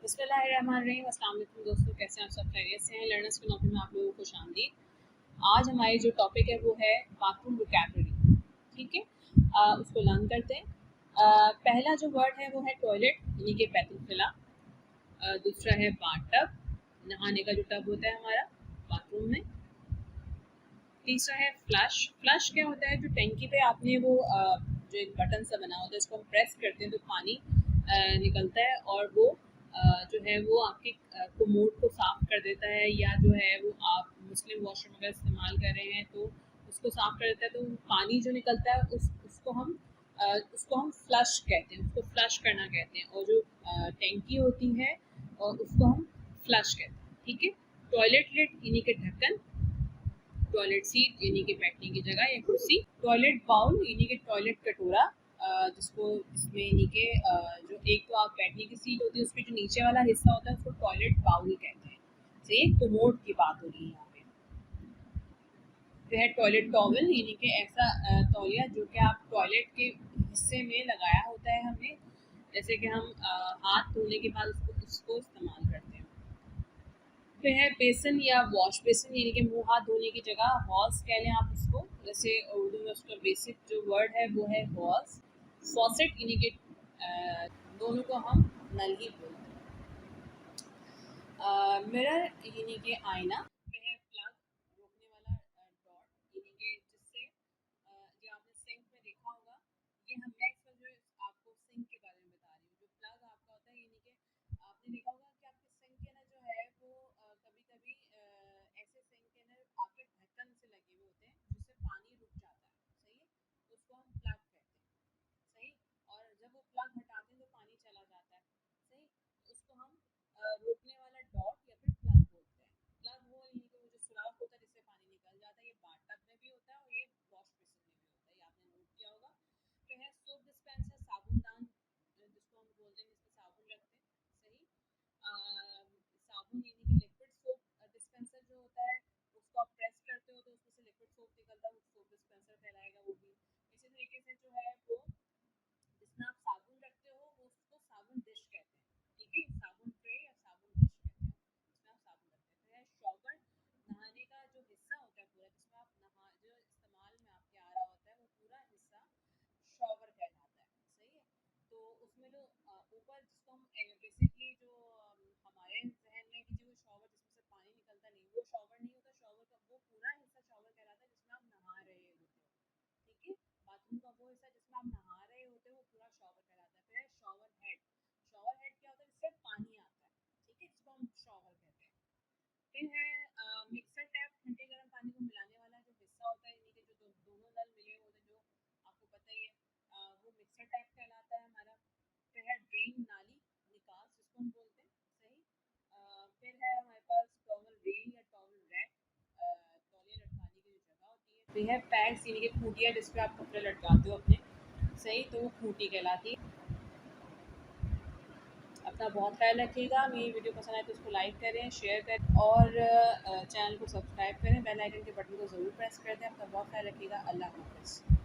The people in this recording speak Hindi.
बिस्मिल्लाहिर्रहमानिर्रहीम। अस्सलाम वालेकुम दोस्तों, कैसे हैं आप सब? खैरियत से हैं? लर्नर्स के नौकरी में आप लोगों को खुशामदीद। आज हमारी जो टॉपिक है वो है बाथरूम वोकैबुलरी। ठीक है, उसको लर्न करते हैं। पहला जो वर्ड है वो है टॉयलेट यानी कि बैथरूम। दूसरा है बाथटब, नहाने का जो टब होता है हमारा बाथरूम में। तीसरा है फ्लश। फ्लश क्या होता है? जो टैंकी पे आपने वो जो एक बटन सा बना होता है उसको हम प्रेस करते हैं तो पानी निकलता है और वो जो है वो आपके कोमोड को साफ कर देता है, या जो है वो आप मुस्लिम वॉशरूम अगर इस्तेमाल कर रहे हैं तो उसको साफ कर देता है। तो पानी जो निकलता है उसको हम फ्लश कहते हैं, उसको फ्लश करना कहते हैं। और जो टैंकी होती है और उसको हम फ्लश कहते हैं। ठीक है। टॉयलेट लिड यानी कि ढक्कन, टॉयलेट सीट यानी कि बैठने की जगह या कुर्सी, टॉयलेट बाउल यानी कि टॉयलेट कटोरा, जिसको इसमें यानी कि जो एक तो आप बैठने की सीट होती है उसके जो नीचे वाला हिस्सा होता है उसको टॉयलेट बाउल कहते हैं। तो ये कोमोड की बात हो रही है यहाँ पे। तो है टॉयलेट टॉवल यानी कि ऐसा तौलिया जो कि आप टॉयलेट के हिस्से में लगाया होता है हमने, जैसे कि हम हाथ धोने के बाद उसको इस्तेमाल करते हैं। फिर है बेसन या वॉश बेसिन यानी कि मुंह हाथ धोने की जगह, हॉल्स कह लें आप उसको। जैसे उर्दू में उसका बेसिक जो वर्ड है वो है हॉल्स। फॉसेट यानी कि दोनों को हम नल ही बोलते हैं। मिरर यानी कि आईना। फिर है प्लग, रोकने वाला डॉट यानी कि जिससे जो आपने सिंक में देखा होगा। ये हम नेक्स्ट में जो आपको सिंक के बारे में बता रही हूँ। जो प्लग आपका होता है यानी कि आपने देखा होगा कि आपके सिंक के अंदर जो है वो कभी कभी ऐसे सिंक के अंदर आपके ढक्कन से लगे हुए होते हैं जिससे पानी रुक जाता है। सही है, तो उसको हम प्लग कहते हैं। सही, और जब वो प्लग हटाते हैं तो पानी चला जाता है। सही, तो उसको हम रोकने वाला डॉट या फिर प्लग बोलते हैं। प्लग होल यानी कि वो जो सुराख होता है जिससे पानी निकल जाता है। ये बाथटब में भी होता है और ये वॉश बेसिन में भी होता है, ये आपने नोट किया होगा। फिर है सोप डिस्पेंसर, साबुनदान, जिसको हम बोलते हैं जिसमें साबुन रखते हैं। सही, साबुन यानी कि लिक्विड सोप डिस्पेंसर जो होता है उसको आप प्रेस करते हो तो उसमें से लिक्विड सोप निकलता है, वो सोप डिस्पेंसर कहलाएगा। वो भी इसी तरीके से जो है वो जिसमें आप साबुन रखते हो वो उसको साबुन डिश कहते हैं। ठीक है, साबुन ट्रे या साबुन डिश कहते हैं जिसमें आप साबुन रखते हैं। फिर है शॉवर, नहाने का जो हिस्सा होता है पूरा जिसमें आप नहा जो इस्तेमाल में आपके आ रहा होता है वो पूरा हिस्सा शॉवर कहलाता है। सही है, तो उसमें जो ऊपर जिसको हम बेसिकली जो हमारे जहन में कि जो शॉवर जिसमें से पानी निकलता नहीं वो शॉवर नहीं होता। शॉवर का वो पूरा हिस्सा शॉवर कहलाता है जिसमें आप नहा रहे होते हो। ठीक है, बाथरूम का वो हिस्सा जिसमें आप नहा रहे होते हो वो पूरा शॉवर कहलाता है। फिर है शॉवर हेड। शॉवर हेड क्या होता है? जिससे पानी आता है। ठीक है, जिसको हम शॉवर कहते हैं। फिर है मिक्सर टैप, ठंडे गर्म पानी को मिलाने वाला जो हिस्सा होता है यानी कि जो दोनों नल मिले होते हैं, जो आपको पता ही है, वो मिक्सर टैप कहलाता है हमारा। फिर है ड्रेन, नाली, निकास जिसको हम बोलते हैं। सही, फिर है हमारे पास टॉवल रेल या टॉवल रैक, तौलिया लटकाने की जो जगह होती है। फिर है पैड्स यानी कि खूंटियाँ जिस पे आप कपड़े लटकाते हो अपने। सही, तो वो खूंटी कहलाती है। अपना बहुत ख्याल रखिएगा। मेरी वीडियो पसंद आए तो उसको लाइक करें, शेयर करें और चैनल को सब्सक्राइब करें। बेल आइकन के बटन को ज़रूर प्रेस कर दें। अपना बहुत ख्याल रखिएगा। अल्लाह हाफ़िज़।